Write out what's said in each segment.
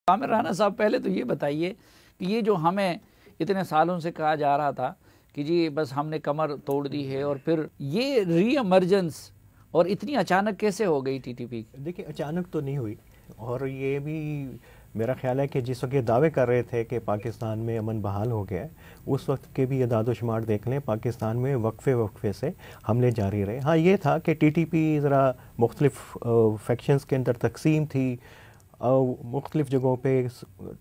आमिर राना साहब, पहले तो ये बताइए कि ये जो हमें इतने सालों से कहा जा रहा था कि जी बस हमने कमर तोड़ दी है, और फिर ये री एमरजेंस और इतनी अचानक कैसे हो गई टीटीपी? देखिए, अचानक तो नहीं हुई, और ये भी मेरा ख्याल है कि जिस वक्त ये दावे कर रहे थे कि पाकिस्तान में अमन बहाल हो गया है, उस वक्त के भी इदाद-ओ-शुमार देख लें, पाकिस्तान में वक्फे से हमले जारी रहे। हाँ, ये था कि टीटीपी ज़रा मुख्तलिफ फैक्शंस के अंदर तकसीम थी, मुख्तलिफ जगहों पे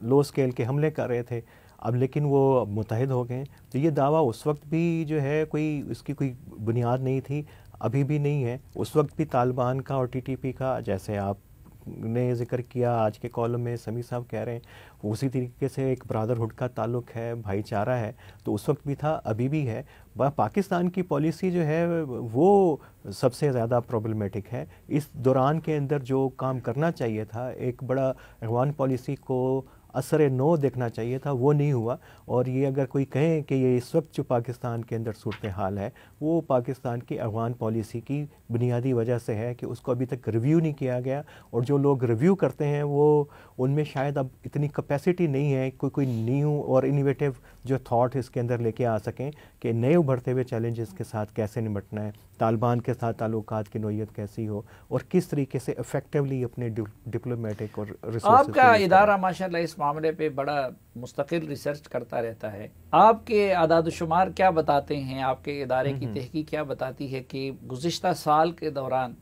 लो स्केल के हमले कर रहे थे। अब लेकिन वो अब मुत्तहिद हो गए, तो ये दावा उस वक्त भी जो है कोई इसकी कोई बुनियाद नहीं थी, अभी भी नहीं है। उस वक्त भी तालिबान का और टीटीपी का, जैसे आपने ज़िक्र किया आज के कॉलम में समी साहब कह रहे हैं, उसी तरीके से एक ब्रदरहुड का ताल्लुक़ है, भाईचारा है, तो उस वक्त भी था, अभी भी है। पाकिस्तान की पॉलिसी जो है वो सबसे ज़्यादा प्रॉब्लमेटिक है। इस दौरान के अंदर जो काम करना चाहिए था, एक बड़ा अगवान पॉलिसी को असर नो देखना चाहिए था, वो नहीं हुआ। और ये अगर कोई कहे कि ये इस वक्त जो पाकिस्तान के अंदर सूरत हाल है वो पाकिस्तान की अगवान पॉलिसी की बुनियादी वजह से है कि उसको अभी तक रिव्यू नहीं किया गया, और जो लोग रिव्यू करते हैं वो उनमें शायद अब इतनी कैपेसिटी नहीं है कोई न्यू और इनोवेटिव जो थॉट इसके अंदर लेके आ सकें कि नए उभरते हुए चैलेंजेस के साथ कैसे निपटना है, तालिबान के साथ ताल्लुकात की नोयत कैसी हो, और किस तरीके से इफेक्टिवली अपने डिप्लोमेटिक और रिसोर्सेज। आपका इदारा माशाल्लाह इस मामले पे बड़ा मुस्तकिल रिसर्च करता रहता है। आपके आदाद-ओ-शुमार क्या बताते हैं, आपके इदारे की तहकीक क्या बताती है कि गुज़िश्ता साल के दौरान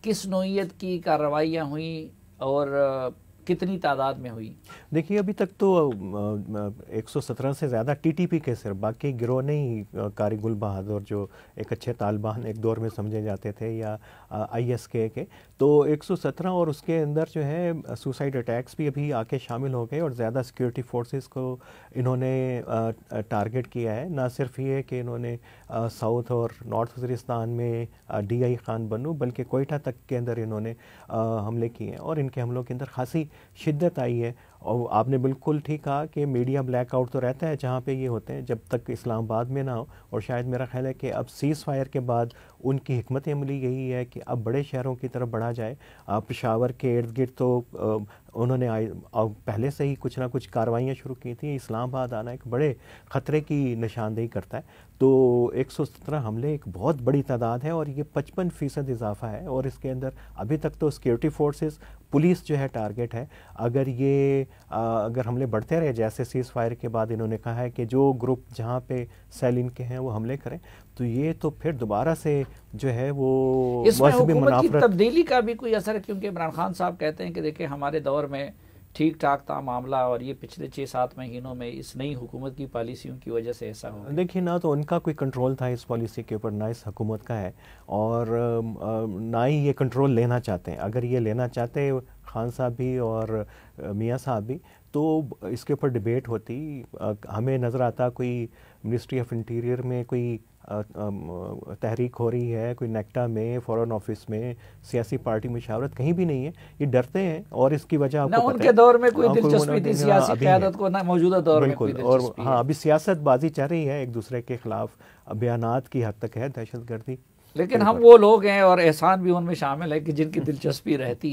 किस नोयत की कार्रवाइयाँ हुई और कितनी तादाद में हुई? देखिए, अभी तक तो 117 से ज़्यादा टीटीपी के सिर्फ, बाकी गिरोह नहीं, कारी गुल बहादुर जो एक अच्छे तालिबान एक दौर में समझे जाते थे, या आईएसके के, तो 117, और उसके अंदर जो है सुसाइड अटैक्स भी अभी आके शामिल हो गए, और ज़्यादा सिक्योरिटी फोर्सेस को इन्होंने टारगेट किया है। ना सिर्फ ये कि इन्होंने साउथ और नॉर्थ वज़ीरिस्तान में DI खान बनू, बल्कि कोयटा तक के अंदर इन्होंने हमले किए हैं, और इनके हमलों के अंदर खासी शिद्दत आई है। और आपने बिल्कुल ठीक कहा कि मीडिया ब्लैकआउट तो रहता है जहाँ पे ये होते हैं, जब तक इस्लामाबाद में ना हो। और शायद मेरा ख्याल है कि अब सीज़ फायर के बाद उनकी हिकमत अमली यही है कि अब बड़े शहरों की तरफ बढ़ा जाए। पेशावर के इर्द गिर्द तो उन्होंने पहले से ही कुछ ना कुछ कार्रवाइयाँ शुरू की थी। इस्लामाबाद आना एक बड़े ख़तरे की निशानदेही करता है। तो 117 हमले एक बहुत बड़ी तादाद है, और ये 55% इजाफा है, और इसके अंदर अभी तक तो सिक्योरिटी फोर्सेस, पुलिस जो है टारगेट है। अगर हमले बढ़ते रहे, जैसे सीज़ फायर के बाद इन्होंने कहा है कि जो ग्रुप जहाँ पे सेल इनके हैं वो हमले करें, तो ये तो फिर दोबारा से जो है वो इसमें हुकूमत की तब्दीली का भी कोई असर है? क्योंकि इमरान खान साहब कहते हैं कि देखिए हमारे दौर में ठीक ठाक था मामला, और ये पिछले 6-7 महीनों में इस नई हुकूमत की पॉलिसियों की वजह से ऐसा हो। देखिए, ना तो उनका कोई कंट्रोल था इस पॉलिसी के ऊपर, ना इस हुकूमत का है, और ना ही ये कंट्रोल लेना चाहते हैं। अगर ये लेना चाहते खान साहब भी और मियाँ साहब भी, तो इसके ऊपर डिबेट होती। हमें नज़र आता कोई मिनिस्ट्री ऑफ इंटीरियर में कोई तहरीक हो रही है, कोई नेक्टा में, फॉरेन ऑफिस में, सियासी पार्टी मुशावरत कहीं भी नहीं है। ये डरते हैं, और इसकी वजह आपको पता है, उनके दौर में कोई दिलचस्पी थी सियासी क़यादत को, ना मौजूदा दौर में कोई दिलचस्पी। और हाँ, अभी सियासतबाजी चल रही है, एक दूसरे के खिलाफ बयानात की हद तक है, दहशतगर्दी। लेकिन हम वो लोग हैं, और एहसान भी उनमें शामिल है कि जिनकी दिलचस्पी रहती है।